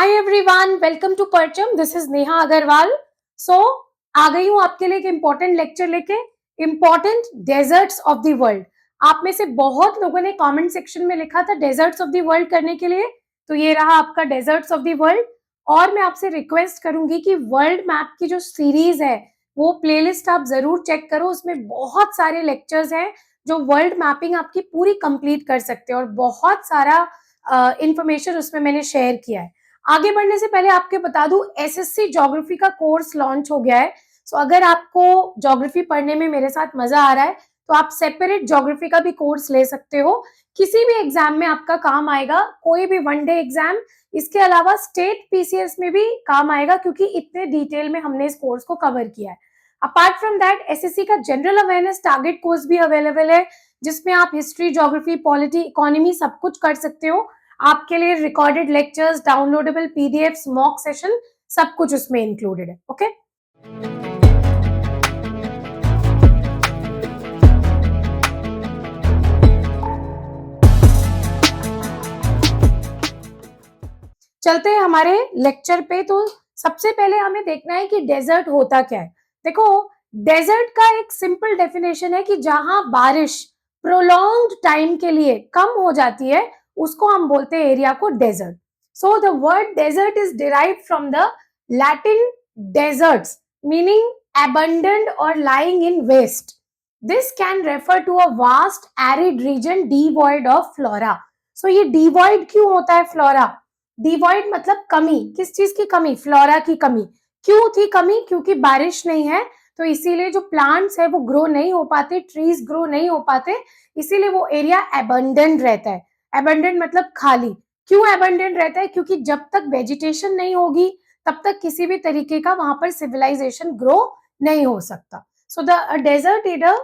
Hi everyone, welcome to Parcham. This is Neha Agarwal. So आ गई हूँ आपके लिए एक इम्पोर्टेंट लेक्चर लेके, important deserts of the world. आप में से बहुत लोगों ने कमेंट सेक्शन में लिखा था डेजर्ट्स ऑफ द वर्ल्ड करने के लिए, तो ये रहा आपका डेजर्ट्स ऑफ द वर्ल्ड। और मैं आपसे रिक्वेस्ट करूंगी कि वर्ल्ड मैप की जो सीरीज है वो प्लेलिस्ट आप जरूर चेक करो। उसमें बहुत सारे लेक्चर्स हैं जो वर्ल्ड मैपिंग आपकी पूरी कंप्लीट कर सकते हैं और बहुत सारा इंफॉर्मेशन उसमें मैंने शेयर किया है। आगे बढ़ने से पहले आपके बता दूं, एसएससी ज्योग्राफी का कोर्स लॉन्च हो गया है। सो अगर आपको ज्योग्राफी पढ़ने में मेरे साथ मजा आ रहा है तो आप सेपरेट ज्योग्राफी का भी कोर्स ले सकते हो। किसी भी एग्जाम में आपका काम आएगा, कोई भी वनडे एग्जाम। इसके अलावा स्टेट पीसीएस में भी काम आएगा क्योंकि इतने डिटेल में हमने इस कोर्स को कवर किया है। अपार्ट फ्रॉम दैट, एसएससी का जनरल अवेयरनेस टारगेट कोर्स भी अवेलेबल है, जिसमें आप हिस्ट्री, ज्योग्राफी, पॉलिटी, इकोनॉमी सब कुछ कर सकते हो। आपके लिए recorded lectures, downloadable PDFs, mock session, सब कुछ उसमें इंक्लूडेड है। ओके, चलते हैं हमारे लेक्चर पे। तो सबसे पहले हमें देखना है कि डेजर्ट होता क्या है। देखो, डेजर्ट का एक सिंपल डेफिनेशन है कि जहां बारिश प्रोलॉन्ग्ड टाइम के लिए कम हो जाती है उसको हम बोलते हैं एरिया को desert. So the word desert is derived from the Latin desertus, meaning abundant or lying in waste. This can refer to a vast arid region devoid of flora. So ये devoid क्यों होता है flora? Devoid मतलब कमी। किस चीज की कमी? फ्लोरा की कमी। क्यों थी कमी? क्योंकि बारिश नहीं है, तो इसीलिए जो प्लांट्स है वो ग्रो नहीं हो पाते, ट्रीज ग्रो नहीं हो पाते, इसीलिए वो एरिया एबंडेंट रहता है। एबंडेंट मतलब खाली। क्यों एबंडेंट रहता है? क्योंकि जब तक वेजिटेशन नहीं होगी तब तक किसी भी तरीके का वहां पर सिविलाइजेशन ग्रो नहीं हो सकता। So the desert is a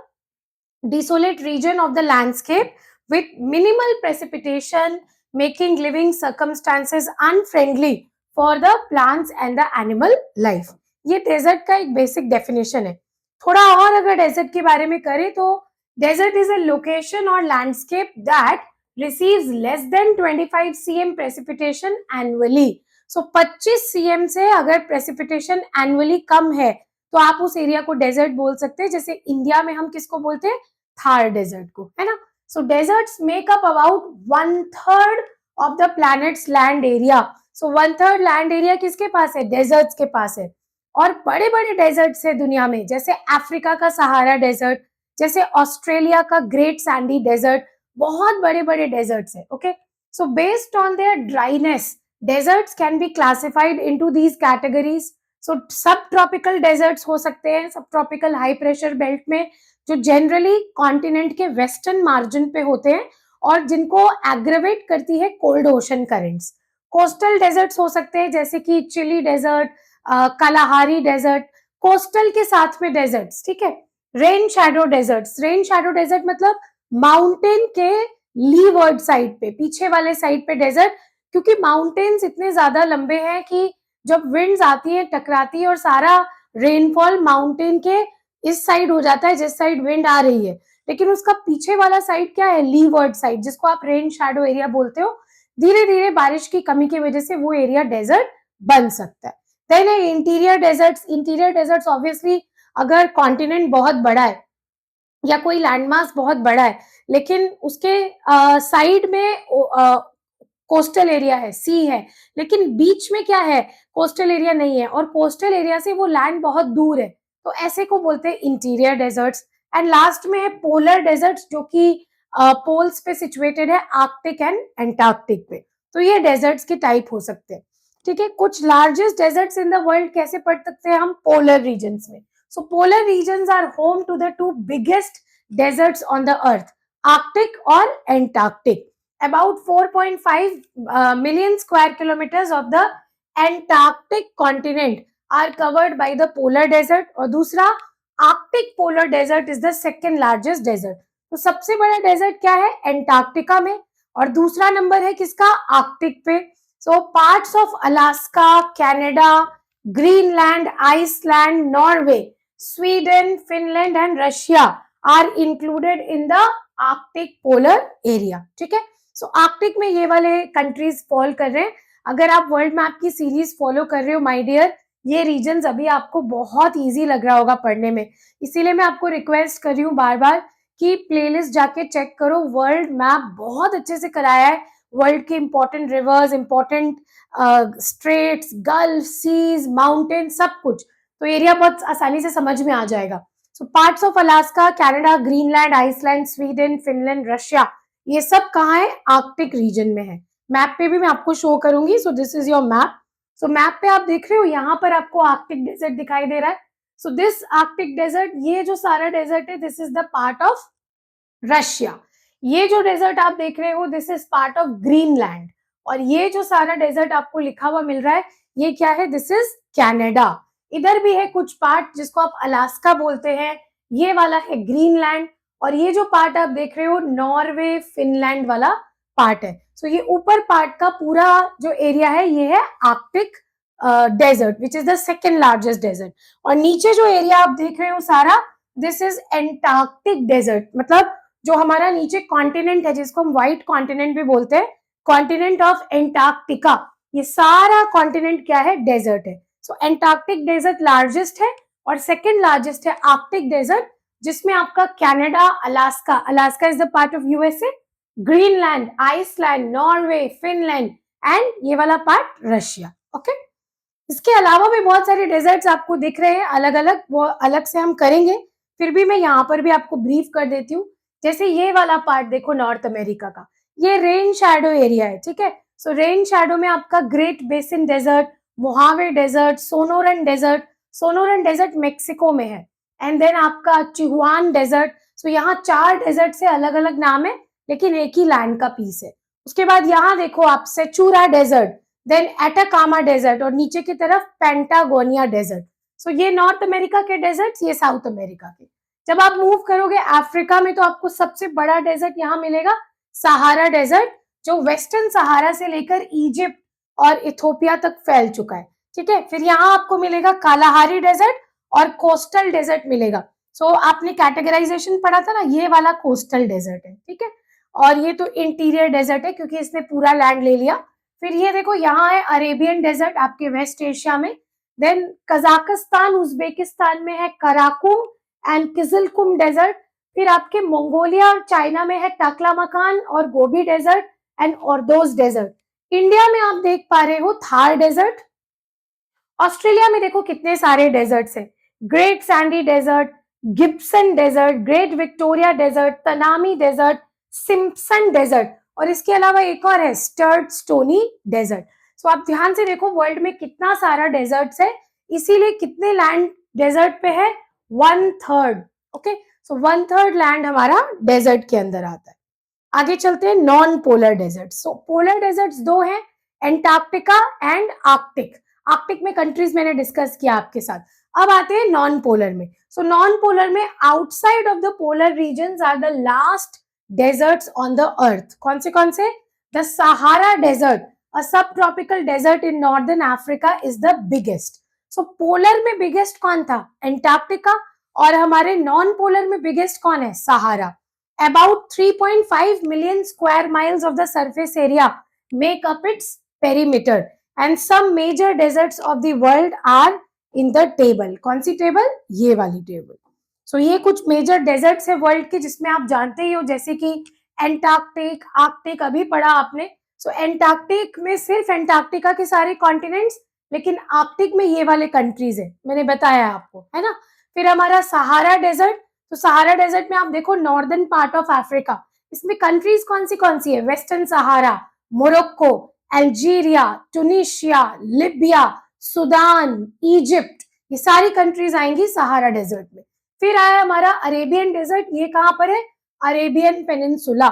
desolate region of the landscape with minimal precipitation, making living circumstances unfriendly for the plants and the animal life. ये डेजर्ट का एक बेसिक डेफिनेशन है। थोड़ा और अगर डेजर्ट के बारे में करें तो डेजर्ट इज अ लोकेशन और landscape that receives less than 25 cm precipitation annually. So 25 cm से अगर precipitation annually कम है तो आप उस एरिया को डेजर्ट बोल सकते हैं। जैसे इंडिया में हम किसको बोलते हैं? थार डेजर्ट को, है ना। So deserts make up about 1/3 of the planet's land area. So 1/3 land area किसके पास है? डेजर्ट्स के पास है। और बड़े बड़े डेजर्ट्स है दुनिया में, जैसे अफ्रीका का सहारा डेजर्ट, जैसे ऑस्ट्रेलिया का ग्रेट सैंडी डेजर्ट, बहुत बड़े बड़े डेजर्ट्स है। Okay, so based on their dryness deserts can be classified into these categories. So subtropical desserts हो सकते हैं, सब ट्रॉपिकल हाई प्रेशर बेल्ट में, जो जनरली कॉन्टिनेंट के वेस्टर्न मार्जिन पे होते हैं और जिनको एग्रेवेट करती है cold ocean currents. Coastal deserts हो सकते हैं जैसे कि Chile desert, Kalahari desert, coastal के साथ में डेजर्ट्स, ठीक है। Rain shadow deserts, rain shadow desert मतलब माउंटेन के लीवर्ड साइड पे, पीछे वाले साइड पे डेजर्ट, क्योंकि माउंटेन्स इतने ज्यादा लंबे हैं कि जब विंड्स आती है टकराती है और सारा रेनफॉल माउंटेन के इस साइड हो जाता है जिस साइड विंड आ रही है, लेकिन उसका पीछे वाला साइड क्या है? लीवर्ड साइड, जिसको आप रेन शैडो एरिया बोलते हो। धीरे धीरे बारिश की कमी की वजह से वो एरिया डेजर्ट बन सकता है। देन है interior deserts. Interior deserts obviously अगर कॉन्टिनेंट बहुत बड़ा है या कोई लैंडमास बहुत बड़ा है लेकिन उसके साइड में कोस्टल एरिया है, सी है, लेकिन बीच में क्या है? कोस्टल एरिया नहीं है और कोस्टल एरिया से वो लैंड बहुत दूर है, तो ऐसे को बोलते हैं इंटीरियर डेजर्ट्स। एंड लास्ट में है पोलर डेजर्ट्स, जो कि पोल्स पे सिचुएटेड है, आर्कटिक एंड एंटार्क्टिक पे। तो ये डेजर्ट्स के टाइप हो सकते हैं, ठीक है। कुछ largest deserts in the world कैसे पढ़ सकते हैं हम? पोलर रीजन्स में। So polar regions are home to the 2 biggest deserts on the earth, Arctic और Antarctic. About 4.5 million square kilometers of the Antarctic continent are covered by the polar desert और दूसरा Arctic polar desert is the second largest desert। तो सबसे बड़ा desert क्या है? Antarctica में, और दूसरा नंबर है किसका? आर्कटिक पे। So parts of Alaska, Canada, Greenland, Iceland, Norway, Sweden, Finland and Russia are included in the Arctic polar area, ठीक है। सो आर्कटिक में ये वाले कंट्रीज फॉल कर रहे हैं। अगर आप वर्ल्ड मैप की सीरीज फॉलो कर रहे हो माय डियर, ये रीजन्स अभी आपको बहुत इजी लग रहा होगा पढ़ने में, इसीलिए मैं आपको रिक्वेस्ट कर रही हूँ बार बार कि प्लेलिस्ट जाके चेक करो, वर्ल्ड मैप बहुत अच्छे से कराया है, वर्ल्ड के important rivers, important straits, gulf, seas, mountain, सब कुछ, तो एरिया बहुत आसानी से समझ में आ जाएगा। So parts of Alaska, Canada, Greenland, Iceland, Sweden, Finland, Russia, ये सब कहाँ है? आर्कटिक रीजन में है। मैप पे भी मैं आपको शो करूंगी। सो this is your map. So map पे आप देख रहे हो, यहाँ पर आपको आर्कटिक डेजर्ट दिखाई दे रहा है। सो दिस आर्कटिक डेजर्ट, ये जो सारा डेजर्ट है, this is the part of Russia. ये जो डेजर्ट आप देख रहे हो, this is part of Greenland. और ये जो सारा डेजर्ट आपको लिखा हुआ मिल रहा है, ये क्या है? This is Canada. इधर भी है कुछ पार्ट जिसको आप अलास्का बोलते हैं, ये वाला है ग्रीनलैंड। और ये जो पार्ट आप देख रहे हो, नॉर्वे, फिनलैंड वाला पार्ट है। सो ये ऊपर पार्ट का पूरा जो एरिया है, ये है Arctic desert, which is the second largest desert. और नीचे जो एरिया आप देख रहे हो सारा, दिस इज एंटार्क्टिक डेजर्ट। मतलब जो हमारा नीचे कॉन्टिनेंट है, जिसको हम व्हाइट कॉन्टिनेंट भी बोलते हैं, कॉन्टिनेंट ऑफ एंटार्क्टिका, ये सारा कॉन्टिनेंट क्या है? डेजर्ट है। सो एंटार्क्टिक डेजर्ट लार्जेस्ट है, और सेकेंड लार्जेस्ट है आर्कटिक डेजर्ट, जिसमें आपका Canada, Alaska, Alaska is the part of USA, Greenland, Iceland, Norway, Finland, and ये वाला पार्ट रशिया। ओके, इसके अलावा भी बहुत सारे डेजर्ट्स आपको दिख रहे हैं अलग अलग, वो अलग से हम करेंगे, फिर भी मैं यहाँ पर भी आपको ब्रीफ कर देती हूँ। जैसे ये वाला पार्ट देखो नॉर्थ अमेरिका का, ये रेन शैडो एरिया है, ठीक है। सो रेन शैडो में आपका Great Basin desert, Mojave desert, Sonoran desert, Sonoran desert Mexico में है, एंड देन आपका चिहुआन डेजर्ट। सो यहाँ 4 डेजर्ट से अलग अलग नाम है, लेकिन एक ही लैंड का पीस है। उसके बाद यहाँ देखो आप Sechura desert, then Atacama desert, और नीचे की तरफ पेंटागोनिया डेजर्ट। सो ये नॉर्थ अमेरिका के डेजर्ट्स, ये साउथ अमेरिका के। जब आप मूव करोगे अफ्रीका में, तो आपको सबसे बड़ा डेजर्ट यहाँ मिलेगा, सहारा डेजर्ट, जो वेस्टर्न सहारा से लेकर इजिप्ट और इथोपिया तक फैल चुका है, ठीक है। फिर यहाँ आपको मिलेगा कालाहारी डेजर्ट और कोस्टल डेजर्ट मिलेगा। सो आपने कैटेगराइजेशन पढ़ा था ना, ये वाला कोस्टल डेजर्ट है, ठीक है। और ये तो इंटीरियर डेजर्ट है, क्योंकि इसने पूरा लैंड ले लिया। फिर ये देखो यहाँ है अरेबियन डेजर्ट, आपके वेस्ट एशिया में। देन कजाकिस्तान, उज्बेकिस्तान में है कराकुम एंड किजलकुम डेजर्ट। फिर आपके मंगोलिया और चाइना में है टाकलामकान और Gobi Desert and Ordos Desert. India में आप देख पा रहे हो थार डेजर्ट। ऑस्ट्रेलिया में देखो कितने सारे डेजर्ट्स हैं, Great Sandy desert, Gibson desert, Great Victoria desert, Tanami desert, Simpson desert, और इसके अलावा एक और है स्टर्ड स्टोनी डेजर्ट। सो आप ध्यान से देखो वर्ल्ड में कितना सारा डेजर्ट्स है, इसीलिए कितने लैंड डेजर्ट पे है? 1/3। ओके, सो 1/3 लैंड हमारा डेजर्ट के अंदर आता है। आगे चलते हैं non polar desert. So polar deserts 2 हैं, एंटार्क्टिका एंड आर्कटिक। आर्कटिक में कंट्रीज मैंने डिस्कस किया आपके साथ। अब आते हैं नॉन पोलर में। सो नॉन पोलर में outside of the polar regions are the last deserts on the earth. कौन से? The Sahara desert, a subtropical desert in northern Africa, is the biggest. So polar में biggest कौन था? Antarctica. और हमारे non polar में biggest कौन है? सहारा। About 3.5 million square miles of the surface area make up its perimeter, and some major deserts of the world are in the table. कौन सी table? ये वाली टेबल। सो ये कुछ मेजर डेजर्ट्स है वर्ल्ड के, जिसमें आप जानते ही हो, जैसे कि एंटार्क्टिक, आर्कटिक अभी पढ़ा आपने। सो एंटार्क्टिक में सिर्फ एंटार्क्टिका के सारे कॉन्टिनेंट्स, लेकिन आर्कटिक में ये वाले कंट्रीज है, मैंने बताया आपको, है ना। फिर हमारा सहारा डेजर्ट, तो सहारा डेजर्ट में आप देखो नॉर्दर्न पार्ट ऑफ अफ्रीका, इसमें कंट्रीज कौन सी है? Western Sahara, Morocco, Algeria, Tunisia, Libya, Sudan, Egypt, ये सारी कंट्रीज आएंगी सहारा डेजर्ट में। फिर आया हमारा अरेबियन डेजर्ट, ये कहाँ पर है? Arabian peninsula.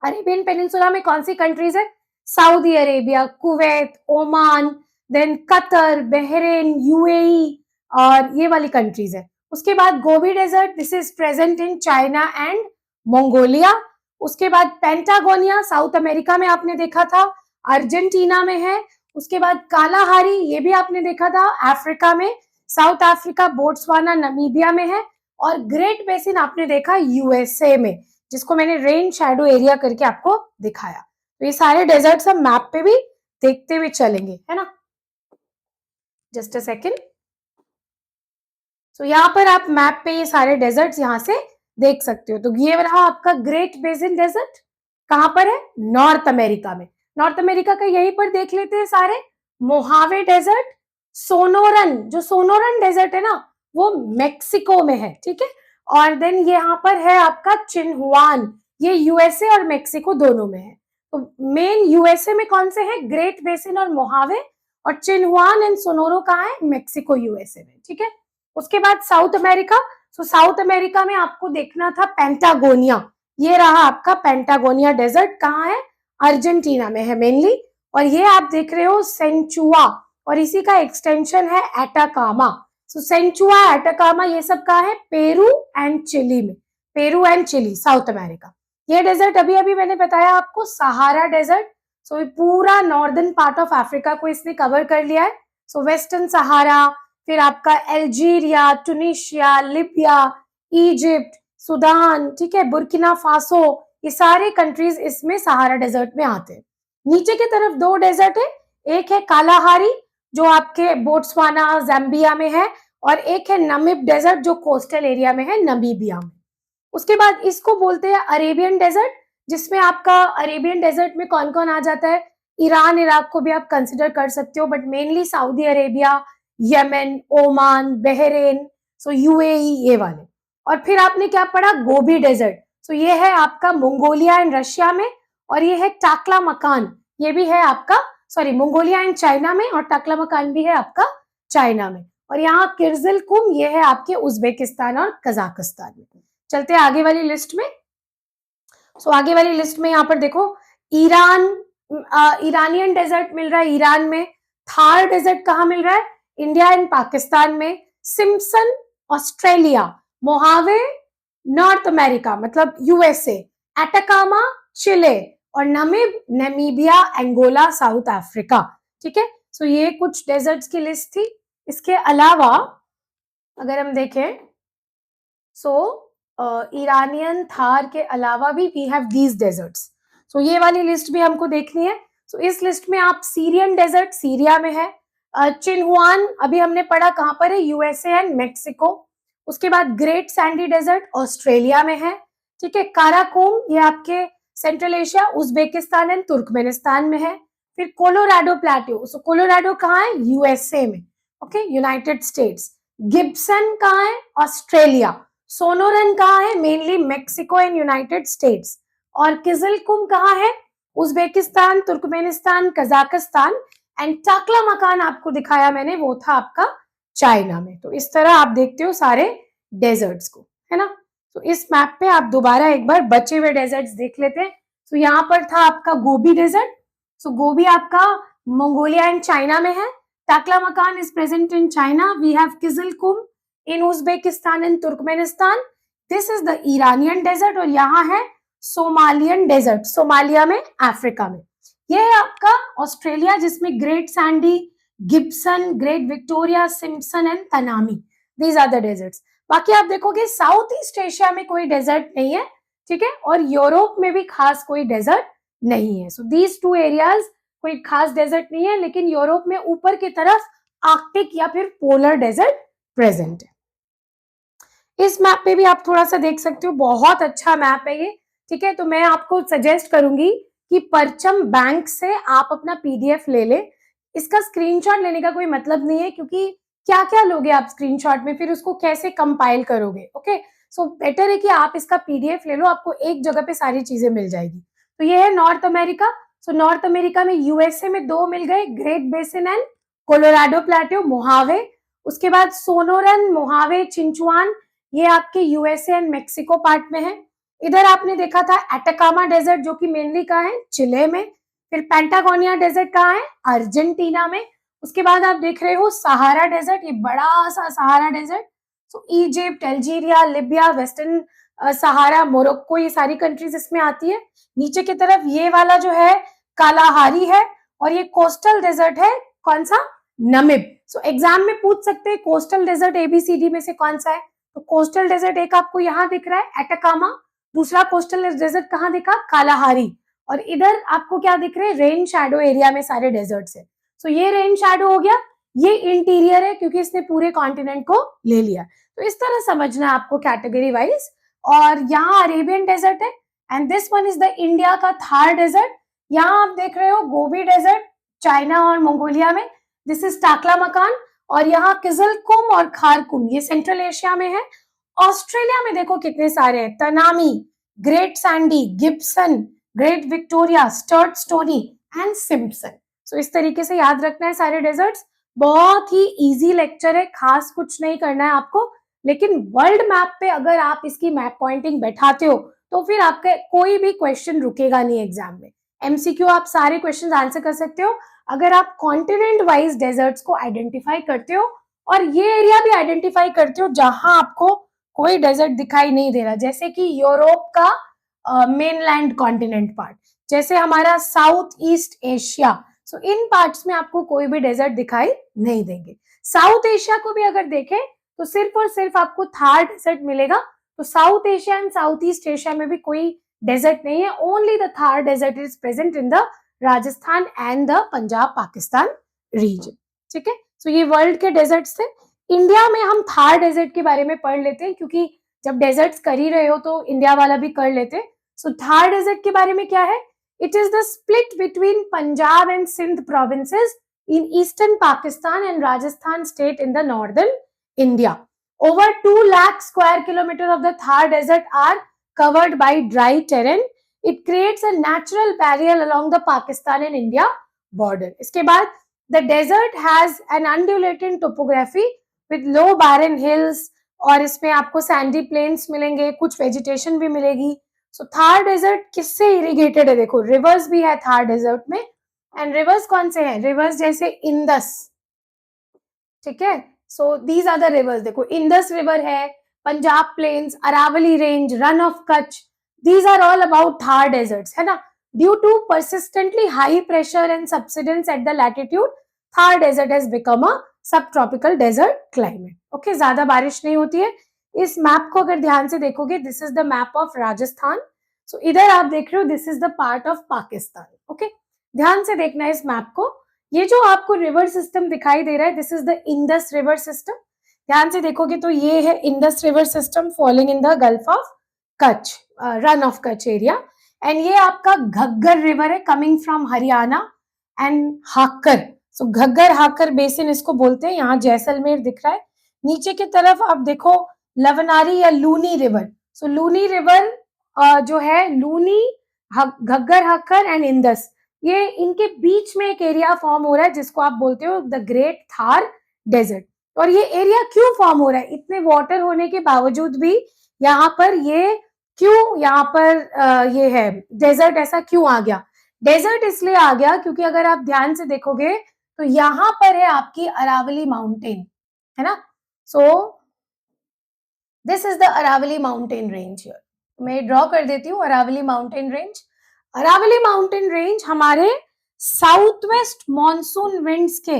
अरेबियन पेनिनसुला में कौन सी कंट्रीज है? Saudi Arabia, Kuwait, Oman, then Qatar, Bahrain, UAE, और ये वाली कंट्रीज है। उसके बाद Gobi desert, this is present in China and Mongolia. उसके बाद पेंटागोनिया, साउथ अमेरिका में आपने देखा था, अर्जेंटीना में है। उसके बाद कालाहारी, ये भी आपने देखा था अफ्रीका में, साउथ अफ्रीका, बोट्सवाना, नमीबिया में है। और ग्रेट बेसिन आपने देखा यूएसए में, जिसको मैंने रेन शैडो एरिया करके आपको दिखाया। तो ये सारे डेजर्ट्स हम मैप पे भी देखते हुए चलेंगे, है ना। Just a second. सो यहाँ पर आप मैप पे ये सारे डेजर्ट्स यहाँ से देख सकते हो। तो ये रहा आपका ग्रेट बेसिन डेजर्ट, कहाँ पर है, नॉर्थ अमेरिका में। नॉर्थ अमेरिका का यहीं पर देख लेते हैं सारे। मोहावे डेजर्ट, सोनोरन, जो सोनोरन डेजर्ट है ना वो मेक्सिको में है, ठीक है। और देन ये यहाँ पर है आपका चिन्हुआन, ये यूएसए और मेक्सिको दोनों में है। तो मेन यूएसए में कौन से हैं, ग्रेट बेसिन और मोहावे, और चिन्हुआन एंड सोनोरो कहाँ है, मेक्सिको यूएसए में, ठीक है। उसके बाद साउथ अमेरिका, तो साउथ अमेरिका में आपको देखना था पेंटागोनिया, ये रहा आपका पेंटागोनिया डेजर्ट, कहाँ है, अर्जेंटीना में है मेनली। और ये आप देख रहे हो सेंचुआ, और इसी का एक्सटेंशन है एटाकामा। सो सेंचुआ, एटाकामा, ये सब कहाँ है, पेरू एंड चिली में, Peru and Chile, South America. ये डेजर्ट अभी अभी मैंने बताया आपको सहारा डेजर्ट। सो पूरा नॉर्दर्न पार्ट ऑफ अफ्रीका को इसने कवर कर लिया है। सो वेस्टर्न सहारा, फिर आपका Algeria, Tunisia, Libya, Egypt, Sudan, ठीक है, बुर्किना फासो, ये सारे कंट्रीज इसमें सहारा डेजर्ट में आते हैं। नीचे की तरफ दो डेजर्ट है, एक है कालाहारी जो आपके बोट्सवाना, जाम्बिया में है, और एक है नमीब डेजर्ट जो कोस्टल एरिया में है, नमीबिया में। उसके बाद इसको बोलते हैं अरेबियन डेजर्ट, जिसमें आपका अरेबियन डेजर्ट में कौन कौन आ जाता है, ईरान, इराक को भी आप कंसिडर कर सकते हो, but mainly Saudi Arabia, Yemen, Oman, Bahrain, so UAE, ये वाले। और फिर आपने क्या पढ़ा, गोबी डेजर्ट, सो ये है आपका मंगोलिया एंड रशिया में, और ये है टाकला मकान, ये भी है आपका, सॉरी, मंगोलिया एंड चाइना में, और टाकला मकान भी है आपका चाइना में। और यहाँ किर्जिल कुम, ये है आपके उज्बेकिस्तान और कजाकिस्तान में। चलते हैं आगे वाली लिस्ट में। सो आगे वाली लिस्ट में यहाँ पर देखो, ईरान, ईरानियन डेजर्ट मिल रहा है ईरान में, थार डेजर्ट कहाँ मिल रहा है, इंडिया एंड पाकिस्तान में, Simpson Australia, Mojave north America मतलब यूएसए, एटाकामा चिले, और नमीब नमीबिया, एंगोला, साउथ अफ्रीका, ठीक है। सो ये कुछ डेजर्ट्स की लिस्ट थी। इसके अलावा अगर हम देखें, सो ईरानियन थार के अलावा भी वी हैव दीज डेजर्ट्स। सो ये वाली लिस्ट भी हमको देखनी है। सो इस लिस्ट में आप सीरियन डेजर्ट, सीरिया में है, चिन्हुआन अभी हमने पढ़ा कहाँ पर है, यूएसए एंड मेक्सिको। उसके बाद ग्रेट सैंडी डेजर्ट ऑस्ट्रेलिया में है, ठीक है। काराकोम, ये आपके central Asia, Uzbekistan and Turkmenistan में है। फिर कोलोराडो प्लेट्यू, सो कोलोराडो कहाँ है, यूएसए में, ओके, यूनाइटेड स्टेट्स। गिब्सन कहाँ है, ऑस्ट्रेलिया। सोनोरन कहाँ है, mainly Mexico and United states. और किजलकुम कहाँ है, उज्बेकिस्तान, तुर्कमेनिस्तान, कजाकिस्तान। एंड टाकला मकान आपको दिखाया मैंने, वो था आपका चाइना में। तो इस तरह आप देखते हो सारे डेजर्ट्स को, है ना। तो इस मैप पे आप दोबारा एक बार बचे हुए डेजर्ट्स देख लेते हैं। तो यहाँ पर था आपका गोबी डेजर्ट, सो गोबी आपका मंगोलिया एंड चाइना में है। Taklamakan is present in China. We have Kyzylkum in Uzbekistan and Turkmenistan. This is the Iranian desert, और यहाँ है सोमालियन डेजर्ट, सोमालिया में, अफ्रीका में। यह है आपका ऑस्ट्रेलिया, जिसमें Great Sandy, Gibson, Great Victoria, Simpson and Tanami, these are the deserts. बाकी आप देखोगे साउथ ईस्ट एशिया में कोई डेजर्ट नहीं है, ठीक है, और यूरोप में भी खास कोई डेजर्ट नहीं है। सो दीज टू एरियाज कोई खास डेजर्ट नहीं है, लेकिन यूरोप में ऊपर की तरफ आर्कटिक या फिर पोलर डेजर्ट प्रेजेंट है। इस मैप पे भी आप थोड़ा सा देख सकते हो, बहुत अच्छा मैप है ये, ठीक है। तो मैं आपको सजेस्ट करूंगी कि परचम बैंक से आप अपना पीडीएफ ले ले। इसका स्क्रीनशॉट लेने का कोई मतलब नहीं है, क्योंकि क्या क्या लोगे आप स्क्रीनशॉट में, फिर उसको कैसे कंपाइल करोगे, ओके। सो बेटर है कि आप इसका पीडीएफ ले लो, आपको एक जगह पे सारी चीजें मिल जाएगी। तो ये है north America. So north America में यूएसए में दो मिल गए, great basin and Colorado plateau, Mojave. उसके बाद सोनोरन, मोहावे, चिंचुआन, ये आपके यूएसए एंड मेक्सिको पार्ट में है। इधर आपने देखा था एटाकामा डेजर्ट, जो कि मेनली कहाँ है, चिले में। फिर पेंटागोनिया डेजर्ट कहाँ है, अर्जेंटीना में। उसके बाद आप देख रहे हो सहारा डेजर्ट, ये बड़ा सा सहारा डेजर्ट। सो Egypt, Algeria, Libya, western Sahara, Morocco, ये सारी कंट्रीज इसमें आती है। नीचे की तरफ ये वाला जो है कालाहारी है, और ये कोस्टल डेजर्ट है, कौन सा, नमिब। सो एग्जाम में पूछ सकते हैं कोस्टल डेजर्ट एबीसीडी में से कौन सा है। तो कोस्टल डेजर्ट एक आपको यहाँ दिख रहा है एटाकामा, दूसरा कोस्टल डेजर्ट कहाँ दिखा, कालाहारी, और इधर आपको क्या दिख रहे हैं, रेन शैडो एरिया में सारे डेजर्ट्स है। सो ये रेन शैडो हो गया, ये इंटीरियर है क्योंकि इसने पूरे कॉन्टिनेंट को ले लिया। तो इस तरह समझना है आपको कैटेगरी वाइज। और यहाँ अरेबियन डेजर्ट है and this one is the India का थार डेजर्ट। यहाँ आप देख रहे हो गोबी डेजर्ट चाइना और मंगोलिया में, दिस इज टाकला मकान। और यहाँ किजलकुम और खारकुम ये सेंट्रल एशिया में है। ऑस्ट्रेलिया में देखो कितने सारे हैं, Tanami, Great Sandy, Gibson, Great Victoria, Sturt Stony and Simpson. So इस तरीके से याद रखना है सारे डेजर्ट्स। बहुत ही इजी लेक्चर है, खास कुछ नहीं करना है आपको, लेकिन वर्ल्ड मैप पे अगर आप इसकी मैप पॉइंटिंग बैठाते हो तो फिर आपके कोई भी क्वेश्चन रुकेगा नहीं एग्जाम में। एमसीक्यू आप सारे क्वेश्चन आंसर कर सकते हो अगर आप कॉन्टिनेंट वाइज डेजर्ट्स को आइडेंटिफाई करते हो और ये एरिया भी आइडेंटिफाई करते हो जहां आपको कोई डेजर्ट दिखाई नहीं दे रहा, जैसे कि यूरोप का मेनलैंड कॉन्टिनेंट पार्ट, जैसे हमारा साउथ ईस्ट एशिया। सो इन पार्ट्स में आपको कोई भी डेजर्ट दिखाई नहीं देंगे। साउथ एशिया को भी अगर देखें तो सिर्फ और सिर्फ आपको थार डेजर्ट मिलेगा। तो South Asia and South East Asia में भी कोई डेजर्ट नहीं है, only the Thar desert is present in the Rajasthan and the Punjab Pakistan region. ठीक है, सो ये वर्ल्ड के डेजर्ट थे। इंडिया में हम थार डेजर्ट के बारे में पढ़ लेते हैं क्योंकि जब डेजर्ट्स कर ही रहे हो तो इंडिया वाला भी कर लेते हैं। सो थार डेजर्ट के बारे में क्या है, it is the split between Punjab and Sindh provinces in eastern Pakistan and Rajasthan state in the northern India. Over 2 lakh square kilometers of the Thar desert are covered by dry terrain. It creates a natural barrier along the Pakistan and India border. इसके बाद the desert has an undulating topography with low barren hills और इसमें आपको sandy plains मिलेंगे, कुछ vegetation भी मिलेगी। So Thar desert किससे irrigated है, देखो rivers भी है Thar desert में। एंड रिवर्स कौन से हैं, रिवर्स जैसे इंदस, ठीक है। So these are the rivers, देखो इंदस रिवर है, Punjab plains, Aravali range, Rann of Kutch, these are all about Thar deserts, है ना। Due to persistently high pressure and subsidence at the latitude, Thar desert has become a subtropical desert climate. Okay, ज्यादा बारिश नहीं होती है। इस मैप को अगर ध्यान से देखोगे, this is the map of Rajasthan. So इधर आप देख रहे हो, this is the part of Pakistan. Okay, ध्यान से देखना है इस मैप को। ये जो आपको रिवर सिस्टम दिखाई दे रहा है, this is the Indus river system. ध्यान से देखोगे तो ये है Indus river system falling in the gulf of Kutch, Rann of Kutch area. And ये आपका घग्गर रिवर है coming from Haryana and Hakra. So Ghaggar Hakra basin इसको बोलते हैं। यहाँ जैसलमेर दिख रहा है, नीचे की तरफ आप देखो लवनारी या लूनी रिवर। सो लूनी रिवर जो है, लूनी, घग्गर हाकर एंड इंदस, ये इनके बीच में एक एरिया फॉर्म हो रहा है जिसको आप बोलते हो द ग्रेट थार डेजर्ट। और ये एरिया क्यों फॉर्म हो रहा है, इतने वाटर होने के बावजूद भी यहाँ पर ये क्यों, यहाँ पर ये है डेजर्ट, ऐसा क्यों आ गया। डेजर्ट इसलिए आ गया क्योंकि अगर आप ध्यान से देखोगे तो यहाँ पर है आपकी अरावली माउंटेन, है ना। So this is the Aravali mountain range here. मैं ड्रॉ कर देती हूँ Aravali mountain range. Aravali mountain range हमारे साउथ वेस्ट मॉनसून विंड्स के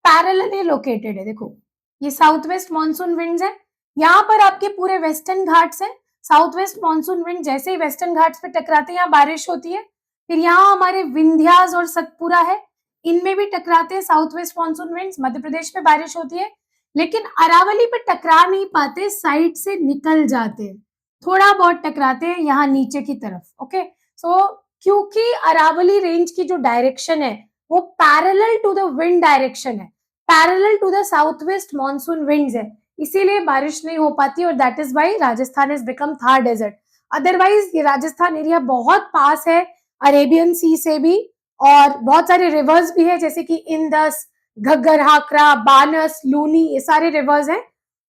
पैरेलली लोकेटेड है। देखो ये साउथ वेस्ट मॉनसून विंड्स है, यहाँ पर आपके पूरे वेस्टर्न घाट्स हैं। साउथ वेस्ट मॉनसून विंड जैसे ही वेस्टर्न घाट्स पे टकराते हैं यहाँ बारिश होती है। फिर यहाँ हमारे विंध्यास और सतपुरा है, इनमें भी टकराते हैं south west monsoon winds, Madhya Pradesh में बारिश होती है। लेकिन अरावली पे टकरा नहीं पाते, साइड से निकल जाते हैं, थोड़ा बहुत टकराते हैं यहाँ नीचे की तरफ। ओके, सो क्योंकि अरावली रेंज की जो डायरेक्शन है वो parallel to the wind direction है, parallel to the south west monsoon winds है, इसीलिए बारिश नहीं हो पाती और that is why Rajasthan has become Thar desert. Otherwise ये राजस्थान एरिया बहुत पास है अरेबियन सी से भी, और बहुत सारे रिवर्स भी है जैसे कि इंदस, घग्गर हाकरा, बानस, लूनी, ये सारे रिवर्स हैं।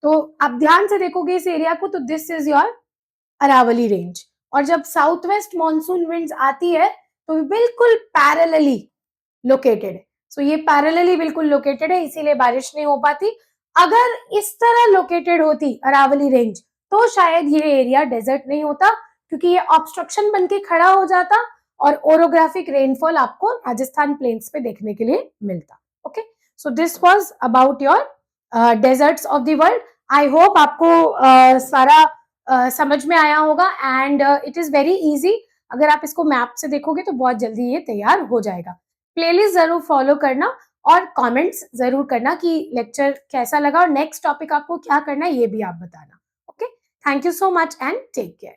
तो आप ध्यान से देखोगे इस एरिया को तो this is your Aravali range. और जब साउथ वेस्ट मॉनसून विंड्स आती है तो बिल्कुल पैरेलली लोकेटेड है। सो ये पैरेलली बिल्कुल लोकेटेड है, इसीलिए बारिश नहीं हो पाती। अगर इस तरह लोकेटेड होती अरावली रेंज तो शायद ये एरिया डेजर्ट नहीं होता, क्योंकि ये ऑब्स्ट्रक्शन बन के खड़ा हो जाता और ओरोग्राफिक रेनफॉल आपको राजस्थान प्लेन्स पे देखने के लिए मिलता। Okay, so this was about your desserts of the world. I hope आपको सारा समझ में आया होगा and it is very easy. अगर आप इसको मैप से देखोगे तो बहुत जल्दी ये तैयार हो जाएगा। प्लेलिस्ट ज़रूर फॉलो करना और कमेंट्स ज़रूर करना कि लेक्चर कैसा लगा और नेक्स्ट टॉपिक आपको क्या करना है ये भी आप बताना। Okay, thank you so much and take care.